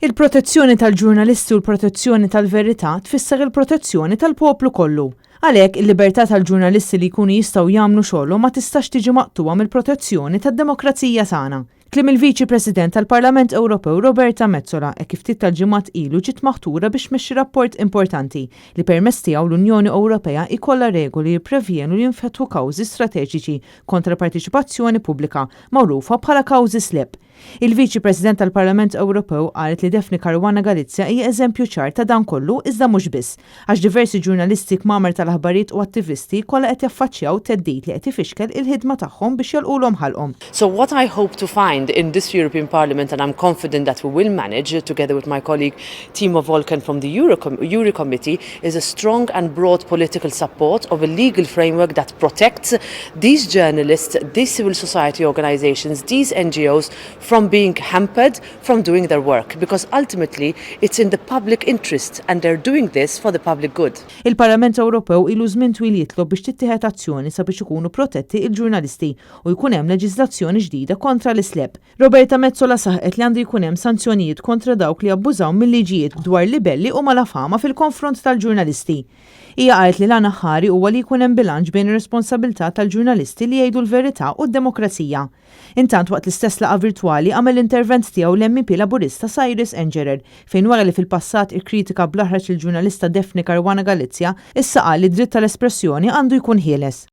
Il-protezzjoni tal-ġurnalisti u l-protezzjoni tal-verità tfisser il-protezzjoni tal-poplu kollu. Għalhekk il-libertà tal-ġurnalisti li jkunu jistgħu jagħmlu xogħolhom ma tistax tiġi maqtuwa mill-protezzjoni tad-demokrazija tagħna. Kliem il-Viċi President tal-Parlament Ewropew Roberta Metsola kif ftit tal-ġimgħat ilu ġiet maħtura biex tmexxi rapport importanti li permezz tiegħu l-Unjoni Ewropea jkollha regoli jipprevjenu li jinfetħu kawżi strateġiċi kontra partiċipazzjoni pubblika magħrufa bħala kawżi SLEP. Il-Viċi President tal-Parlament Ewropew qalet li Daphne Caruana Galizia hija eżempju ċar ta' dan kollu iżda mhux biss, għax diversi ġurnalisti kmamer tal-aħbarijiet u attivisti kollha qed jaffaċċjaw theddid li qed ifixkel il-ħidma tagħhom biex jolqulhom ħalqhom. So what I hope to find in this European Parliament, and I'm confident that we will manage, together with my colleague Timo Volken from the Euro Committee, is a strong and broad political support of a legal framework that protects these journalists, these civil society organizations, these NGOs from being hampered from doing their work, because ultimately it's in the public interest and they're doing this for the public good. Il-Parlament Ewropew ilu żmien twil jitlob biex tittieħed azzjoni sabiex ikunu protetti il-ġurnalisti u jkun hemm leġiżlazzjoni ġdida kontra l-isleb. Roberta Metsola saħqet li għandu jkun hemm sanzjonijiet kontra dawk li abbużaw mill-liġijiet dwar libelli u malafama fil-konfront tal-ġurnalisti. Hija qalet li l-għana ħari huwa li jkun hemm bilanċ bejn ir-responsabilità tal-ġurnalisti li jgħidu l-verità u d-demokrazija. Intant waqt l-istess laqgħa virtwali għamel intervent tiegħu l-MP Laburista Cyrus Engerer fejn wara li fil-passat ikkritika bl-aħraġ il-ġurnalista Daphne Caruana Galizia issa qal li dritt tal-espressjoni għandu jkun ħieles.